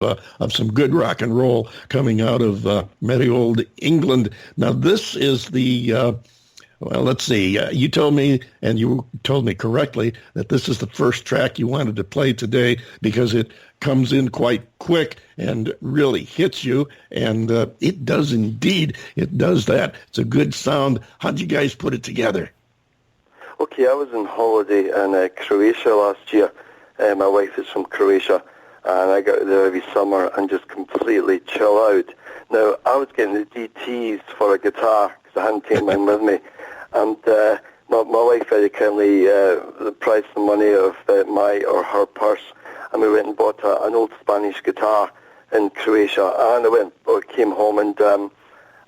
of some good rock and roll coming out of merry old England. Now, this is the, well, let's see, you told me, and you told me correctly, that this is the first track you wanted to play today because it comes in quite quick and really hits you, and it does indeed. It does that. It's a good sound. How'd you guys put it together? Okay, I was on holiday in Croatia last year. My wife is from Croatia, and I go there every summer and just completely chill out. Now, I was getting the DTs for a guitar because I hadn't taken mine with me, and my wife very kindly priced the money out of my or her purse, and we went and bought an old Spanish guitar in Croatia, and I came home, and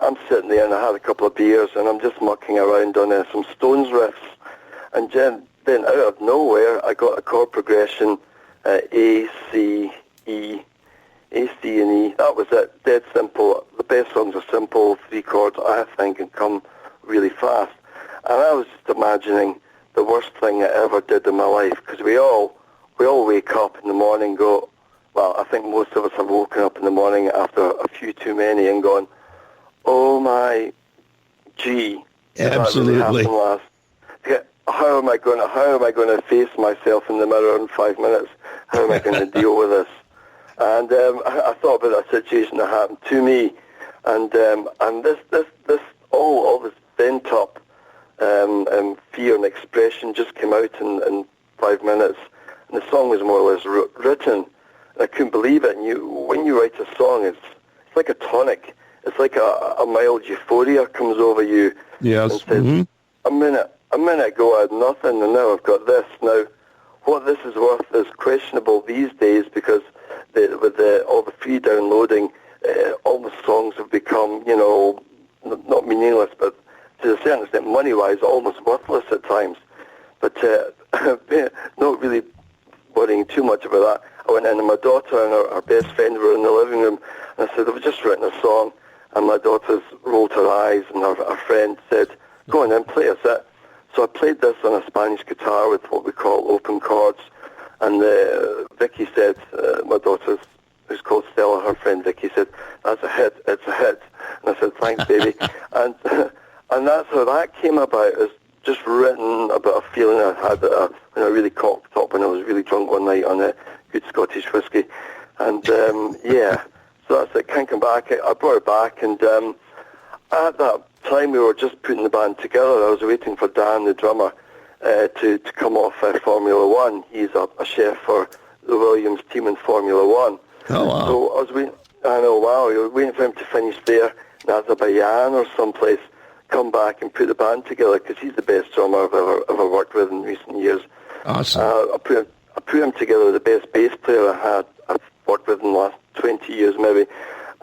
I'm sitting there, and I had a couple of beers, and I'm just mucking around on some Stones riffs. And then out of nowhere, I got a chord progression, A, C, E, A, C, and E. That was it, dead simple. The best songs are simple, 3 chords, I think, and come really fast. And I was just imagining the worst thing I ever did in my life, because we all wake up in the morning and go, well, I think most of us have woken up in the morning after a few too many and gone, oh my G. Absolutely. That really happened last. How am I going to face myself in the mirror in 5 minutes? How am I going to deal with this? And I thought about that situation that happened to me, and this all this pent up fear and expression just came out in 5 minutes, and the song was more or less written. And I couldn't believe it. And when you write a song, it's like a tonic. It's like a mild euphoria comes over you. Yes. And says, A minute ago I had nothing, and now I've got this. Now, what this is worth is questionable these days, because with all the free downloading, all the songs have become, not meaningless, but to a certain extent, money-wise, almost worthless at times. But not really worrying too much about that. I went in, and my daughter and her best friend were in the living room, and I said, I've just written a song, and my daughter's rolled her eyes, and her friend said, go on then, play us it. So I played this on a Spanish guitar with what we call open chords, and Vicky said, my daughter, who's called Stella, her friend Vicky, said, that's a hit, it's a hit. And I said, thanks, baby. and that's how that came about. It's just written about a feeling I had when I really cocked up when I was really drunk one night on a good Scottish whiskey. And yeah, so that's it, can't come back. I brought it back, and at that time we were just putting the band together. I was waiting for Dan, the drummer, to come off Formula One. He's a chef for the Williams team in Formula One. Oh, wow. So I was waiting. I know, wow. You were waiting for him to finish there in Azerbaijan or someplace, come back and put the band together, because he's the best drummer I've ever worked with in recent years. Awesome. I put him together with the best bass player I've worked with in the last 20 years maybe.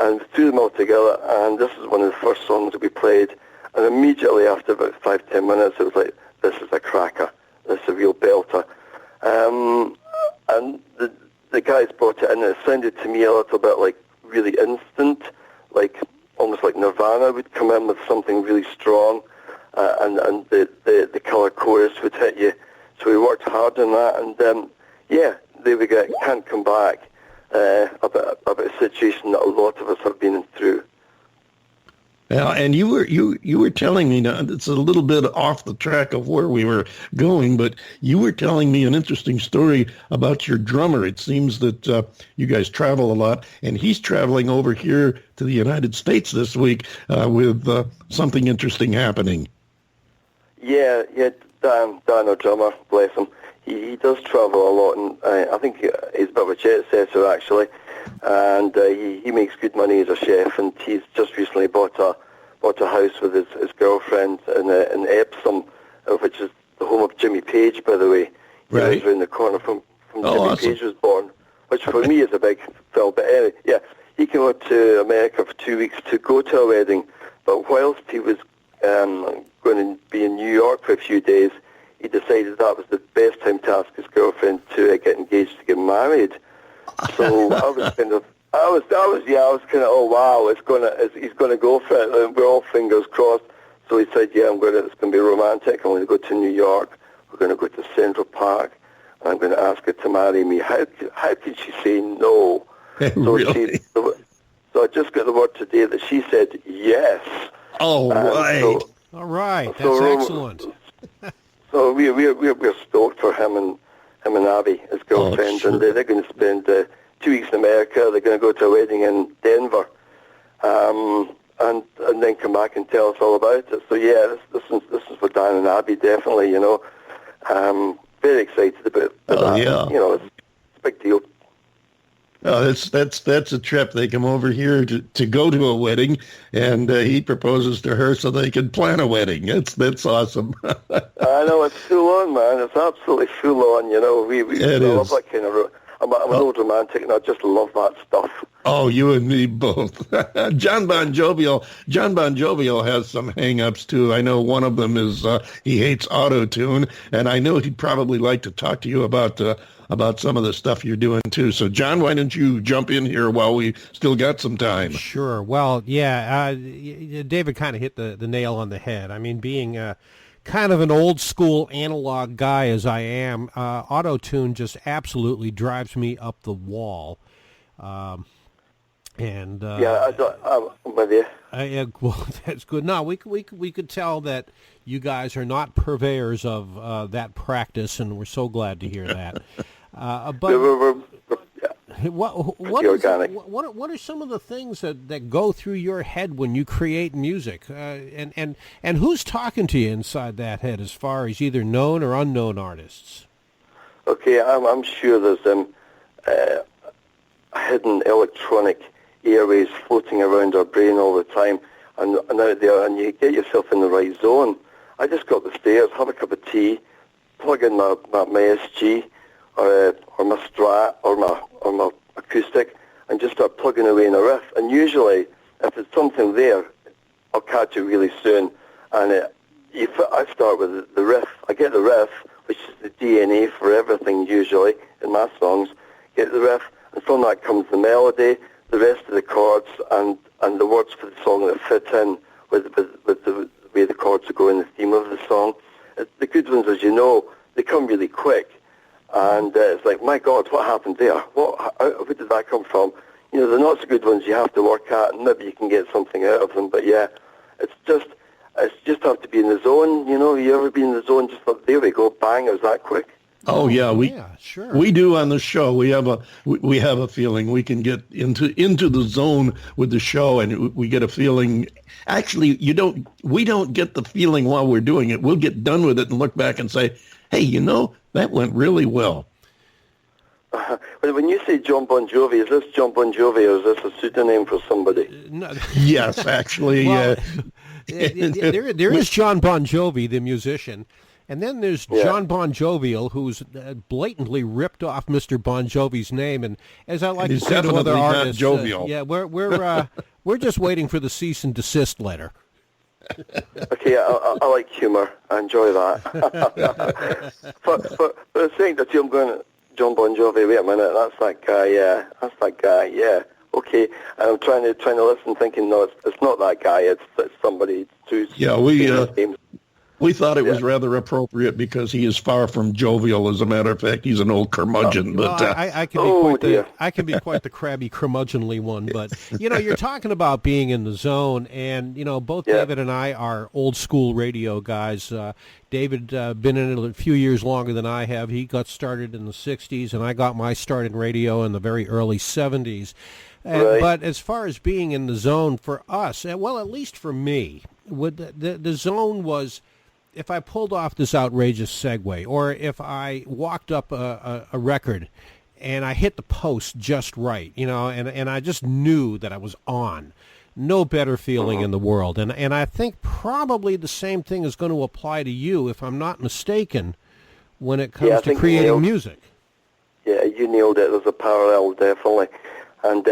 And we threw them all together, and this is one of the first songs that we played. And immediately after about 5-10 minutes, it was like, this is a cracker. This is a real belter. And the guys brought it in, and it sounded to me a little bit like really instant, like almost like Nirvana would come in with something really strong, and the colour chorus would hit you. So we worked hard on that, and yeah, there we go. Can't come back. About a situation that a lot of us have been through. Yeah, and you were telling me, now it's a little bit off the track of where we were going, but you were telling me an interesting story about your drummer. It seems that you guys travel a lot, and he's traveling over here to the United States this week with something interesting happening. Yeah, Dan, our drummer, bless him. He does travel a lot, and I think he's a bit of a jet setter, actually, and he makes good money as a chef, and he's just recently bought a house with his girlfriend in Epsom, which is the home of Jimmy Page, by the way. He lives around the corner from Jimmy awesome. Page was born, which for me is a big thrill. But anyway, yeah, he came out to America for 2 weeks to go to a wedding, but whilst he was going to be in New York for a few days, he decided that was the best time to ask his girlfriend to get engaged, to get married. So I was kind of, oh wow, he's gonna go for it. And we're all fingers crossed. So he said, yeah, it's gonna be romantic. I'm gonna go to New York. We're gonna go to Central Park. And I'm gonna ask her to marry me. How could she say no? Really? So I just got the word today that she said yes. Oh, right. All right, that's excellent. So we're stoked for him and Abby, his girlfriend, sure. and they're going to spend 2 weeks in America. They're going to go to a wedding in Denver, and then come back and tell us all about it. So yeah, this is for Dan and Abby, definitely. Very excited about that. Yeah. It's a big deal. That's a trip. They come over here to go to a wedding, and he proposes to her so they can plan a wedding. That's awesome. I know, it's full on, man. It's absolutely full on. We love that kind of. I'm an old romantic, and I just love that stuff. Oh, you and me both. John Bon Jovial has some hang-ups, too. I know one of them is he hates auto-tune, and I know he'd probably like to talk to you about some of the stuff you're doing, too. So, John, why don't you jump in here while we still got some time? Sure. Well, yeah, David kind of hit the nail on the head. I mean, being kind of an old-school analog guy as I am, auto-tune just absolutely drives me up the wall. I'm with you. Well, that's good. No, we could tell that you guys are not purveyors of that practice, and we're so glad to hear that. What are some of the things that go through your head when you create music, and who's talking to you inside that head as far as either known or unknown artists? Okay, I'm sure there's hidden electronic airways floating around our brain all the time, and out there, and you get yourself in the right zone. I just go up the stairs, have a cup of tea, plug in my SG or my Strat or my acoustic, and just start plugging away in a riff. And usually, if there's something there, I'll catch it really soon. And I start with the riff. I get the riff, which is the DNA for everything usually in my songs. Get the riff, and from that comes the melody, the rest of the chords, and the words for the song that fit in with the way the chords are going, the theme of the song. The good ones, as you know, they come really quick. And it's like, my God, what happened there? Where did that come from? The not so good ones you have to work at, and maybe you can get something out of them. But yeah, it's just have to be in the zone. You ever be in the zone? Just like, there we go, bang! It was that quick. Oh yeah, sure. We do on the show. We have a feeling we can get into the zone with the show, and we get a feeling. Actually, we don't get the feeling while we're doing it. We'll get done with it and look back and say, hey, that went really well. When you say John Bon Jovi, is this John Bon Jovi or is this a pseudonym for somebody? No. Yes, actually. Well, there is John Bon Jovi, the musician, and then there's John Bon Jovial, who's blatantly ripped off Mr. Bon Jovi's name. And as I like to say to other artists, we're just waiting for the cease and desist letter. Okay, I like humour. I enjoy that. but saying that I'm going, John Bon Jovi, wait a minute, that's that guy, yeah. Okay, and I'm trying to listen, thinking, no, it's not that guy, it's somebody who's... Yeah, we thought it was rather appropriate because he is far from jovial. As a matter of fact, he's an old curmudgeon. But I can be quite the crabby, curmudgeonly one. But you're talking about being in the zone, and both David and I are old school radio guys. David been in it a few years longer than I have. He got started in the '60s, and I got my start in radio in the very early '70s. Right. But as far as being in the zone for us, well, at least for me, the zone was. If I pulled off this outrageous segue, or if I walked up a record and I hit the post just right, and I just knew that I was on, no better feeling in the world. And I think probably the same thing is going to apply to you, if I'm not mistaken, when it comes to creating music. Yeah, you nailed it. There's a parallel, definitely. And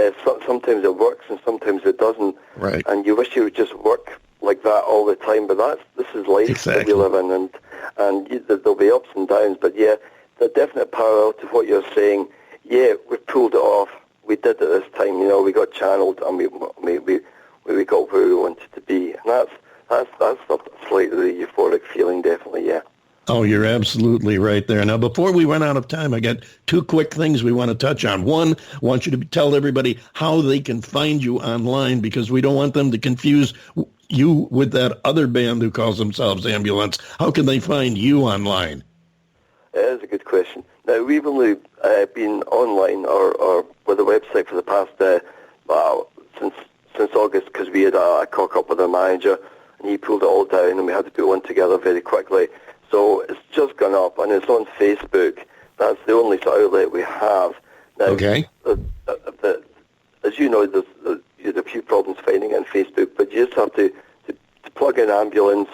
sometimes it works and sometimes it doesn't. Right. And you wish you would just work like that all the time, but this is life that we live in, and there'll be ups and downs, but yeah, the definite parallel to what you're saying. Yeah, we pulled it off. We did it this time. We got channeled, and we got where we wanted to be, and that's a slightly euphoric feeling, definitely. Yeah. Oh, you're absolutely right there. Now, before we run out of time, I got two quick things we want to touch on. One, I want you to tell everybody how they can find you online, because we don't want them to confuse you with that other band who calls themselves Ambulance. How can they find you online? That is a good question. Now, we've only been online or with the website for the past, since August, because we had a cock-up with our manager, and he pulled it all down, and we had to put one together very quickly. So it's just gone up, and it's on Facebook. That's the only outlet we have. Now, okay. As you know, there's a few problems finding it on Facebook, but you just have to plug in Ambulance,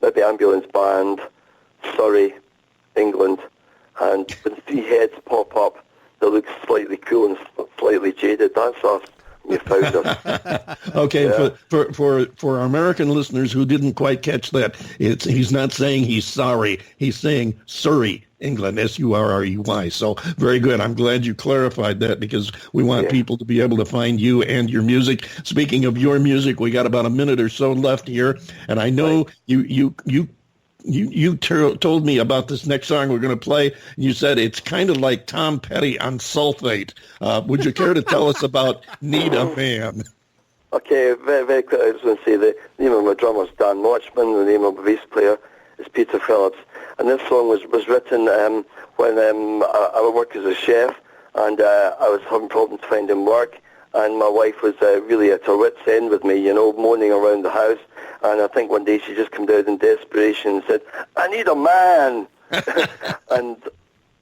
maybe Ambulance Band, Surrey, England, and when three heads pop up that look slightly cool and slightly jaded, that's us. You found us. Okay, yeah. for our American listeners who didn't quite catch that, he's not saying he's sorry. He's saying Surrey, England, Surrey. So very good. I'm glad you clarified that, because we want people to be able to find you and your music. Speaking of your music, we got about a minute or so left here, and I know You told me about this next song we're going to play. You said it's kind of like Tom Petty on sulfate. Would you care to tell us about Need a Man? Okay, very, very quickly, I was going to say the name of my drummer is Dan Watchman, the name of my bass player is Peter Phillips. And this song was written when I worked as a chef, and I was having problems finding work. And my wife was really at her wit's end with me, moaning around the house. And I think one day she just came down in desperation and said, "I need a man." and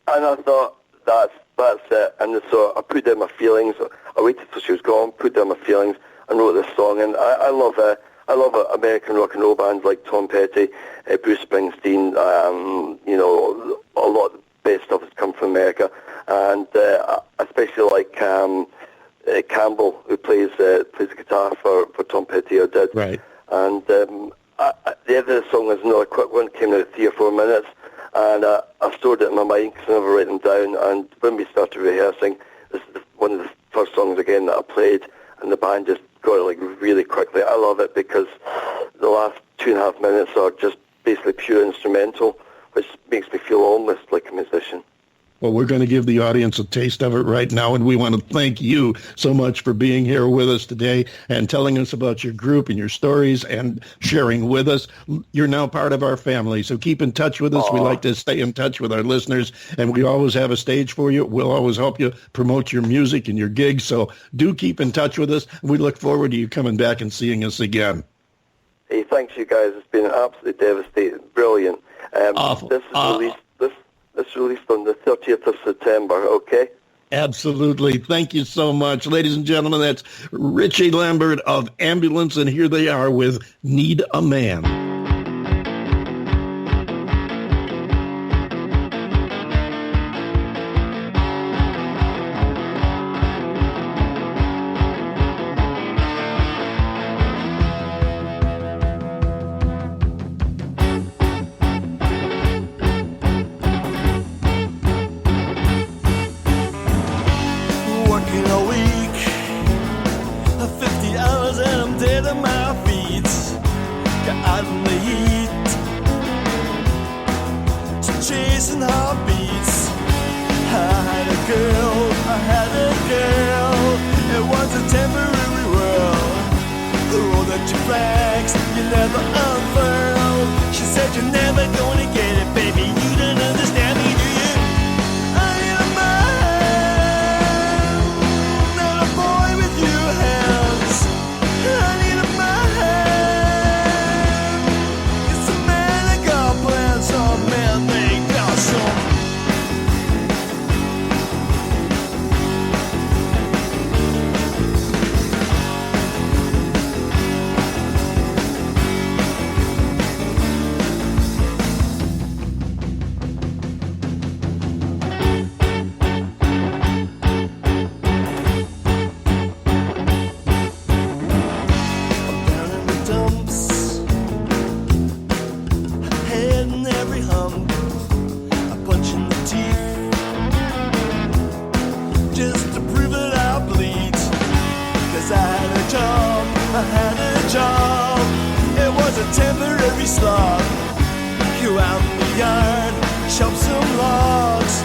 I thought, that's it. And so I put down my feelings. I waited till she was gone, put down my feelings, and wrote this song. And I love American rock and roll bands like Tom Petty, Bruce Springsteen. A lot of the best stuff has come from America, and I especially like Campbell, who plays the guitar for Tom Petty, or did. Right. And the other song is another quick one, came out in 3 or 4 minutes, and I stored it in my mind because I never write them down. And when we started rehearsing, this is one of the first songs again that I played, and the band just got it really quickly. I love it because the last 2.5 minutes are just basically pure instrumental, which makes me feel almost like a musician. Well, we're going to give the audience a taste of it right now, and we want to thank you so much for being here with us today and telling us about your group and your stories and sharing with us. You're now part of our family, so keep in touch with us. We like to stay in touch with our listeners, and we always have a stage for you. We'll always help you promote your music and your gigs, so do keep in touch with us. We look forward to you coming back and seeing us again. Hey, thanks, you guys. It's been absolutely devastating. Brilliant. This is released on the 30th of September, okay? Absolutely. Thank you so much. Ladies and gentlemen, that's Richie Lambert of Ambulance, and here they are with Need a Man. Temporary slog, you out me yard, chop some logs,